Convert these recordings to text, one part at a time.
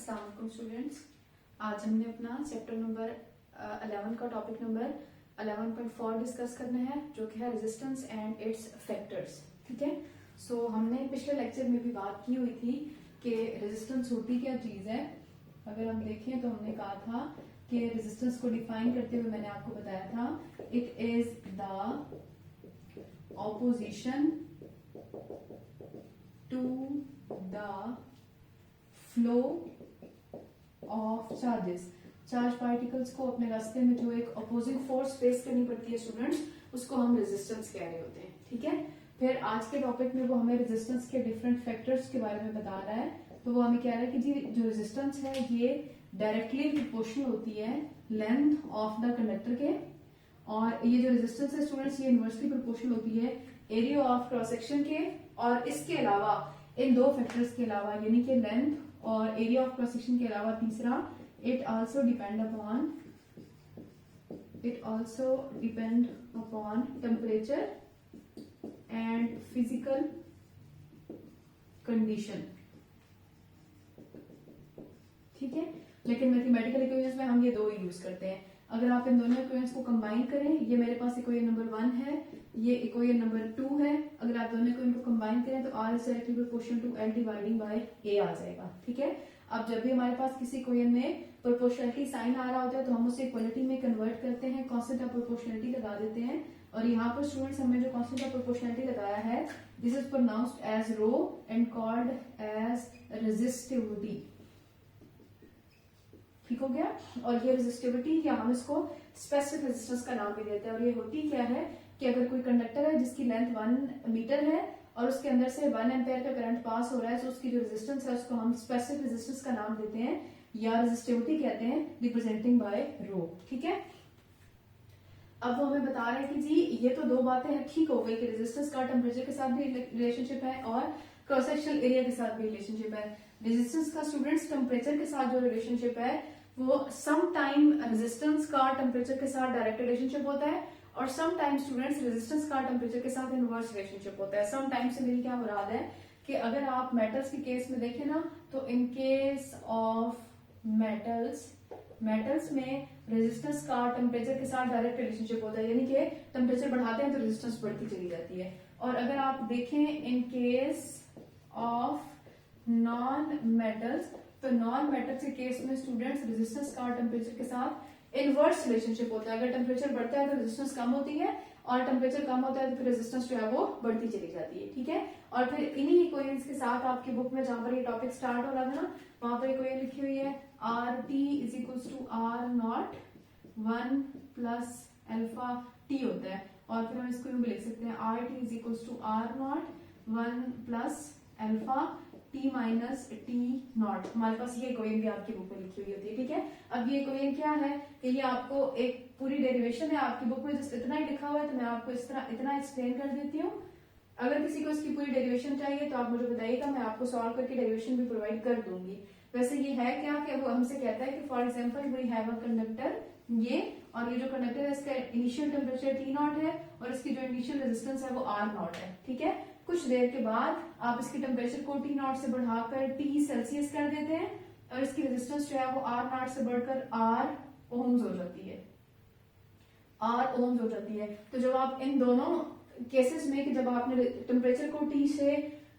अस्सलाम वालेकुम स्टूडेंट्स। आज हमने अपना चैप्टर नंबर 11 का टॉपिक नंबर 11.4 डिस्कस करना है, जो कि है रेजिस्टेंस एंड इट्स फैक्टर्स। ठीक है, सो हमने पिछले लेक्चर में भी बात की हुई थी कि रेजिस्टेंस होती क्या चीज है। अगर हम देखें तो हमने कहा था कि रेजिस्टेंस को डिफाइन करते हुए मैंने आपको बताया था, it is the opposition to the flow of charges. Charge particles को अपने रास्ते में जो एक अपोजिंग फोर्स फेस करनी पड़ती है स्टूडेंट्स, उसको हम रेजिस्टेंस कह रहे होते हैं। ठीक है, फिर आज के टॉपिक में वो हमें रेजिस्टेंस के डिफरेंट फैक्टर्स के बारे में बता रहा है। तो वो हमें कह रहा है कि जी जो रेजिस्टेंस है ये डायरेक्टली प्रोपोर्शनल होती है लेंथ ऑफ द कंडक्टर के, और ये जो रेजिस्टेंस है स्टूडेंट्स ये इनवर्सली प्रोपोर्शनल होती है एरिया ऑफ क्रॉस सेक्शन के, और इसके अलावा इन दो फैक्टर्स के अलावा यानी कि लेंथ और एरिया ऑफ क्रॉस सेक्शन के अलावा तीसरा it also depend upon temperature and physical condition. ठीक है, लेकिन मैथमेटिकल इक्वेशंस में हम ये दो यूज करते हैं। अगर आप इन दोनों इक्वेशंस को कंबाइन करें, ये मेरे पास इक्वेशन नंबर 1 है, ये इक्वेशन नंबर 2 है, अगर आप दोनों इक्वेशन को कंबाइन करें तो R is directly proportional to L dividing by A आ जाएगा। ठीक है, अब जब भी हमारे पास किसी इक्वेशन में प्रोपोर्शनलिटी साइन आ रहा होता है तो हम उसे इक्वलिटी में कन्वर्ट करते हैं, कांस्टेंट ऑफ प्रोपोर्शनलिटी लगा देते हैं। और यहाँ पर स्टूडेंट्स हमने जो कांस्टेंट ऑफ प्रोपोर्शनलिटी लगाया है, this is pronounced as rho and called as resistivity. ठीक हो गया, और ये रेजिस्टिविटी या हम इसको स्पेसिफिक रेजिस्टेंस का नाम भी देते हैं। और ये होती क्या है कि अगर कोई कंडक्टर है जिसकी लेंथ 1 मीटर है और उसके अंदर से 1 एम्पेयर का करंट पास हो रहा है, तो उसकी जो रेजिस्टेंस है उसको हम स्पेसिफिक रेजिस्टेंस का नाम देते हैं या रेजिस्टिविटी कहते हैं, रिप्रेजेंटिंग बाय रो। ठीक है, अब वो हमें बता रहे हैं कि जी ये तो दो बातें हैं, ठीक हो गई कि रेजिस्टेंस का टेम्परेचर के साथ भी रिलेशनशिप है और क्रॉस सेक्शनल एरिया के साथ भी रिलेशनशिप है। रेजिस्टेंस का स्टूडेंट्स टेम्परेचर के साथ जो रिलेशनशिप है वो सम टाइम रेजिस्टेंस का टेम्परेचर के साथ डायरेक्ट रिलेशनशिप होता है, और सम टाइम स्टूडेंट्स रेजिस्टेंस का टेम्परेचर के साथ इनवर्स रिलेशनशिप होता है। सम टाइम से मेरी क्या मुराद है कि अगर आप मेटल्स के केस में देखें ना, तो इन केस ऑफ मेटल्स में रेजिस्टेंस का टेम्परेचर के साथ डायरेक्ट रिलेशनशिप होता है, यानी कि टेम्परेचर बढ़ाते हैं तो रेजिस्टेंस बढ़ती चली जाती है। और अगर आप देखें in case of non metals, तो नॉन मेटल्स के केस में स्टूडेंट्स रेजिस्टेंस का टेम्परेचर के साथ इनवर्स रिलेशनशिप होता है। अगर टेम्परेचर बढ़ता है तो रेजिस्टेंस कम होती है, और टेम्परेचर कम होता है तो फिर रेजिस्टेंस जो है वो बढ़ती चली जाती है। ठीक है, और फिर इन्हीं इक्वेशंस के साथ आपकी बुक में जहां पर ये टॉपिक स्टार्ट हो रहा था ना, वहां पर इक्वेशन लिखी हुई है RT is equals to R naught 1 plus alpha T होता है, और फिर हम इसको यूं भी लिख सकते हैं RT is equals to R naught 1 plus alpha T minus T naught. हमारे पास ये इक्वेशन भी आपकी बुक में लिखी हुई होती है। ठीक है, अब ये इक्वेशन क्या है कि ये आपको एक पूरी डेरिवेशन है, आपकी बुक में जस्ट इतना ही लिखा हुआ है, तो मैं आपको इस तरह इतना एक्सप्लेन कर देती हूँ। अगर किसी को इसकी पूरी डेरिवेशन चाहिए तो आप मुझे बताइएगा, मैं आपको सॉल्व करके डेरिवेशन भी प्रोवाइड कर दूंगी। वैसे ये है क्या कि वो हमसे कहता है कि for example we have a conductor ये, और ये जो कंडक्टर है इसका इनिशियल टेम्परेचर T नॉट है और इसकी जो इनिशियल रेजिस्टेंस है वो R नॉट है। ठीक है, कुछ देर के बाद आप इसकी टेम्परेचर को T नॉट से बढ़ाकर T सेल्सियस कर देते हैं, और इसकी रेजिस्टेंस जो है वो R नॉट से बढ़कर R ओम्स हो जाती है, R ओम्स हो जाती है। तो जब आप इन दोनों केसेस में कि जब आपने टेम्परेचर को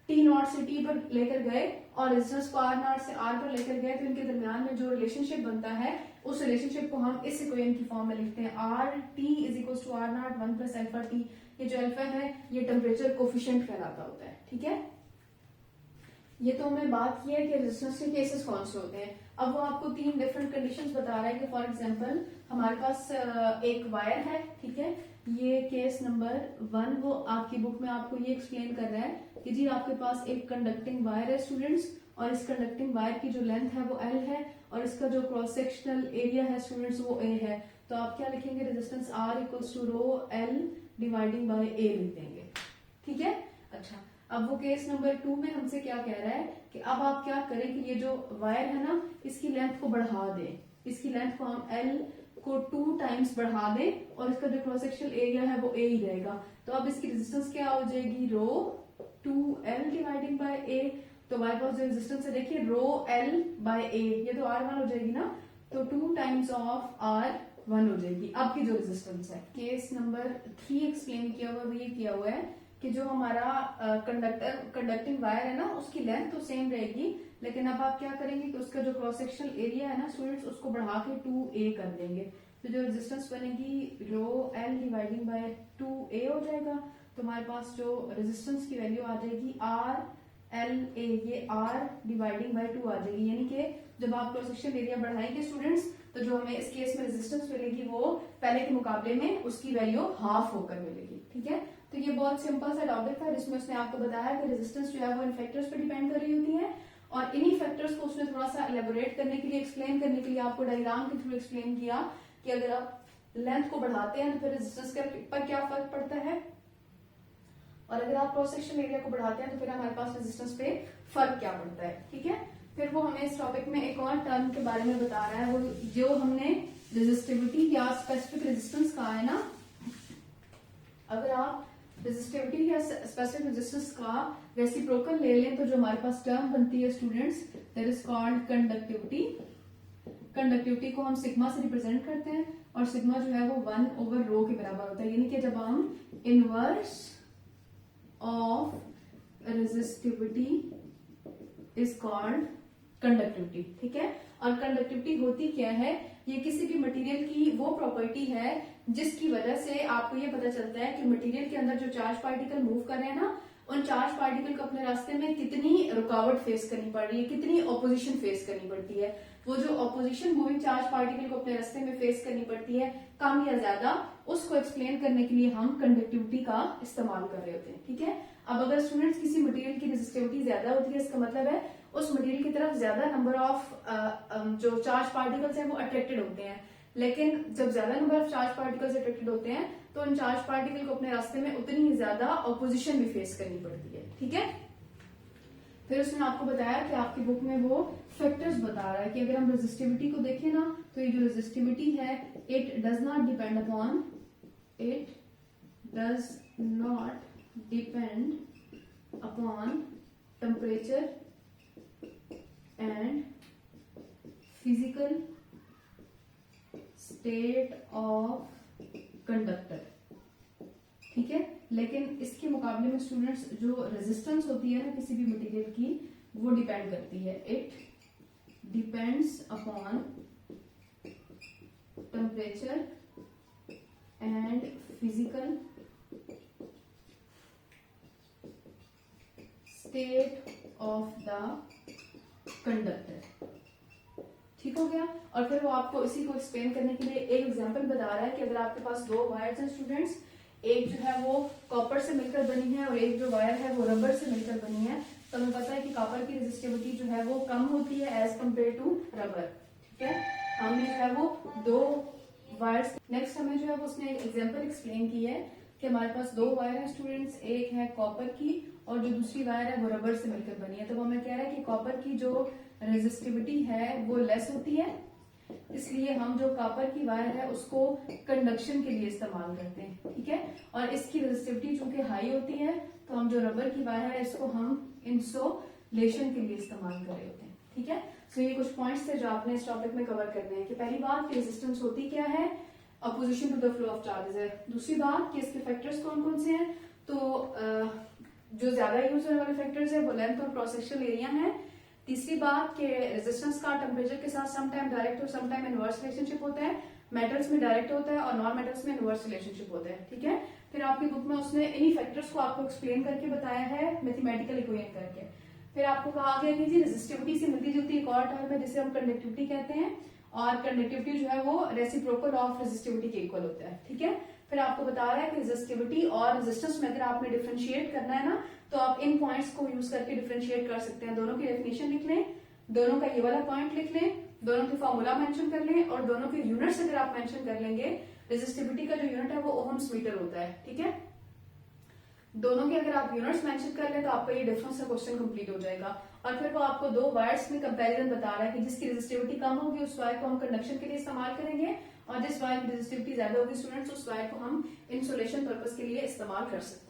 T नॉट से T पर लेकर गए और रेजिस्टेंस को R नॉट से R पर लेकर गए, तो इनके दरमियान में जो रिलेशनशिप बनता है उस रिलेशनशिप को हम इस इक्वेशन की फॉर्म में लिखते हैं RT is equal to R naught 1 plus alpha T। ये जो अल्फा है ये टेम्परेचर कोफिशिएंट कहलाता होता है। ठीक है, ये तो हमने बात की है कि रेजिस्टेंस के केसेस कौन से होते हैं। अब वो आपको 3 डिफरेंट कंडीशंस बता रहा है कि फॉर एग्जांपल हमारे पास एक वायर है। ठीक है, ये केस नंबर 1 वो आपकी बुक में आपको ये एक्सप्लेन कर रहा है कि जी आपके पास एक कंडक्टिंग वायर है स्टूडेंट्स, और इस कंडक्टिंग वायर की जो लेंथ है वो L है, और इसका जो क्रॉस सेक्शनल एरिया है स्टूडेंट्स वो A है। तो आप क्या लिखेंगे, resistance R equals to rho L dividing by A लिख देंगे। ठीक है, अच्छा अब वो केस नंबर 2 में हमसे क्या कह रहा है कि अब आप क्या करें कि ये जो वायर है ना इसकी लेंथ को बढ़ा दें, इसकी लेंथ को हम L को 2 टाइम्स बढ़ा दें, और इसका जो क्रॉस सेक्शनल एरिया है वो A ही रहेगा। तो अब इसकी रेजिस्टेंस क्या हो जाएगी, रो 2L डिवाइडिंग बाय A, तो हमारे पास जो रेजिस्टेंस है देखिए रो एल बाय ए, ये तो R1 हो जाएगी ना, तो 2 टाइम्स ऑफ R1 हो जाएगी आपकी जो रेजिस्टेंस है। केस नंबर 3 एक्सप्लेन किया हुआ ये किया हुआ है कि जो हमारा कंडक्टिंग वायर है ना उसकी लेंथ तो सेम रहेगी, लेकिन अब आप क्या करेंगे कि उसका जो क्रॉस सेक्शनल एरिया है ना स्टूडेंट्स उसको बढ़ा के 2a कर देंगे, तो जो रेजिस्टेंस बनेगी rho L dividing by 2a हो जाएगा। तो हमारे पास जो रेजिस्टेंस की वैल्यू आ जाएगी R एल ए, ये R डिवाइडिंग बाय 2 आ जाएगी, यानी कि जब आप क्रॉस सेक्शनल एरिया बढ़ाएंगे स्टूडेंट्स तो जो हमें इस केस में रेजिस्टेंस मिलेगी वो पहले के मुकाबले में उसकी वैल्यू हाफ होकर मिलेगी। ठीक है, तो ये बहुत सिंपल सा टॉपिक था जिसमें उसने आपको बताया कि रेजिस्टेंस जो है वो इन फैक्टर्स पे डिपेंड कर रही होती है, और इन्हीं फैक्टर्स को उसने थोड़ा सा एलेबोरेट करने के लिए, एक्सप्लेन करने के लिए आपको डायग्राम के थ्रू एक्सप्लेन किया कि अगर आप लेंथ को बढ़ाते हैं तो फिर रेजिस्टेंस पर क्या फर्क पड़ता है, और अगर आप क्रॉस सेक्शन एरिया को बढ़ाते हैं तो फिर हमारे पास रेजिस्टेंस पे फर्क क्या पड़ता है। ठीक है, फिर वो हमें इस टॉपिक में एक और टर्म के बारे में बता रहा है, वो जो हमने रेजिस्टिविटी या स्पेसिफिक रेजिस्टेंस कहा है ना, अगर आप रेजिस्टिविटी या स्पेसिफिक रेजिस्टेंस का रेसिप्रोकल ले लें तो जो हमारे पास टर्म बनती है students that is called conductivity. Conductivity को हम सिग्मा से रिप्रेजेंट करते हैं और सिग्मा जो है वो 1/रो के बराबर होता है, यानी कि जब हम inverse of resistivity is called conductivity. ठीक है, और कंडक्टिविटी होती क्या है, ये किसी भी मटेरियल की वो प्रॉपर्टी है जिसकी वजह से आपको ये पता चलता है कि मटेरियल के अंदर जो चार्ज पार्टिकल मूव कर रहे हैं ना, उन चार्ज पार्टिकल को अपने रास्ते में कितनी रुकावट फेस करनी पड़ रही है, कितनी ऑपोजिशन फेस करनी पड़ती है। वो जो ऑपोजिशन मूविंग चार्ज पार्टिकल को अपने रास्ते में फेस करनी पड़ती है कम या ज्यादा, उसको एक्सप्लेन करने के लिए हम कंडक्टिविटी का इस्तेमाल कर रहे होते हैं। ठीक है, अब अगर स्टूडेंट्स किसी मटेरियल की रेजिस्टिविटी ज्यादा होती है, इसका मतलब है उस मटेरियल की तरफ ज्यादा नंबर ऑफ जो चार्ज पार्टिकल्स हैं वो अट्रैक्टेड होते हैं, लेकिन जब ज्यादा number of charge particles attracted होते हैं तो उन चार्ज पार्टिकल को अपने रास्ते में उतनी ही ज्यादा ऑपोजिशन भी फेस करनी पड़ती है। ठीक है, फिर उसने आपको बताया कि आपकी बुक में वो फैक्टर्स बता रहा है कि अगर हम रेजिस्टिविटी को देखें ना तो ये जो रेजिस्टिविटी है it does not depend upon temperature and physical state of conductor. ठीक है, लेकिन इसके मुकाबले में स्टूडेंट्स जो रेजिस्टेंस होती है ना किसी भी मटेरियल की वो डिपेंड करती है, it depends upon temperature and physical state of the conductor. ठीक हो गया, और फिर वो आपको इसी को एक्सप्लेन करने के लिए एक एग्जांपल बता रहा है कि अगर आपके पास दो वायर्स हैं स्टूडेंट्स, एक जो है वो कॉपर से मिलकर बनी है और एक जो वायर है वो रबर से मिलकर बनी है, तो हमें पता है कि कॉपर की रेजिस्टिविटी जो है वो कम होती है एज कम्पेयर टू रबर। ठीक है, हमने जो है वो दो वायर्स, नेक्स्ट हमें जो है वो उसने एक एग्जांपल एक्सप्लेन की है कि हमारे पास दो वायर है स्टूडेंट्स, एक है कॉपर की और जो दूसरी वायर है वो रबर से मिलकर बनी है। तो वो हमें कह रहा है कि कॉपर की जो रेजिस्टिविटी है वो लेस होती है, इसलिए हम जो कॉपर की वायर है उसको कंडक्शन के लिए इस्तेमाल करते हैं। ठीक है, और इसकी रेजिस्टिविटी चूंकि हाई होती है तो हम जो रबर की वायर है इसको हम इंसुलेशन के लिए इस्तेमाल कर रहे होते हैं। ठीक है, सो ये कुछ पॉइंट्स थे जो आपने इस टॉपिक में कवर करने हैं कि पहली बात रेजिस्टेंस होती क्या है, opposition to the flow of charges है। दूसरी बात कि इसके फैक्टर्स कौन कौन से हैं, तो जो ज्यादा यूज होने वाले फैक्टर्स है वो लेंथ और क्रॉस सेक्शनल एरिया है। तीसरी बात कि रेजिस्टेंस का टेम्परेचर के साथ सम टाइम डायरेक्ट और सम टाइम इनवर्स रिलेशनशिप होता है, मेटल्स में डायरेक्ट होता है और नॉन मेटल्स में इनवर्स रिलेशनशिप होता है। ठीक है, फिर आपकी बुक में उसने इन्हीं फैक्टर्स को आपको एक्सप्लेन करके बताया है मैथमेटिकल इक्वेशन करके। फिर आपको कहा गया कि जी रेजिस्टिविटी से मिलती जुलती एक और टर्म है जिसे हम कंडक्टिविटी कहते हैं, और कंडक्टिविटी जो है वो रेसिप्रोकल ऑफ रेजिस्टिविटी के इक्वल होता है। ठीक है, फिर आपको बता रहा है कि रेजिस्टिविटी और रेजिस्टेंस में अगर आपने डिफरेंशिएट करना है ना तो आप इन पॉइंट्स को यूज करके डिफरेंशिएट कर सकते हैं। दोनों की डेफिनेशन लिख लें, दोनों का ये वाला पॉइंट लिख लें, दोनों की फॉर्मूला मेंशन कर लें और दोनों के यूनिट्स अगर आप मेंशन कर लेंगे, रेजिस्टिविटी का जो यूनिट है वो ओहम्स मीटर होता है। ठीक है, दोनों के अगर आप यूनिट्स मेंशन कर लें तो आपका ये डिफरेंस का क्वेश्चन कंप्लीट हो जाएगा। और फिर वो आपको दो वायर्स में कंपैरिजन बता रहा है कि जिसकी रेजिस्टिविटी कम होगी उस वायर को हम कंडक्शन के लिए इस्तेमाल करेंगे और जिस वायर की रेजिस्टिविटी ज्यादा होगी स्टूडेंट्स उस वायर को हम इंसुलेशन पर्पस के लिए इस्तेमाल कर सकते हैं।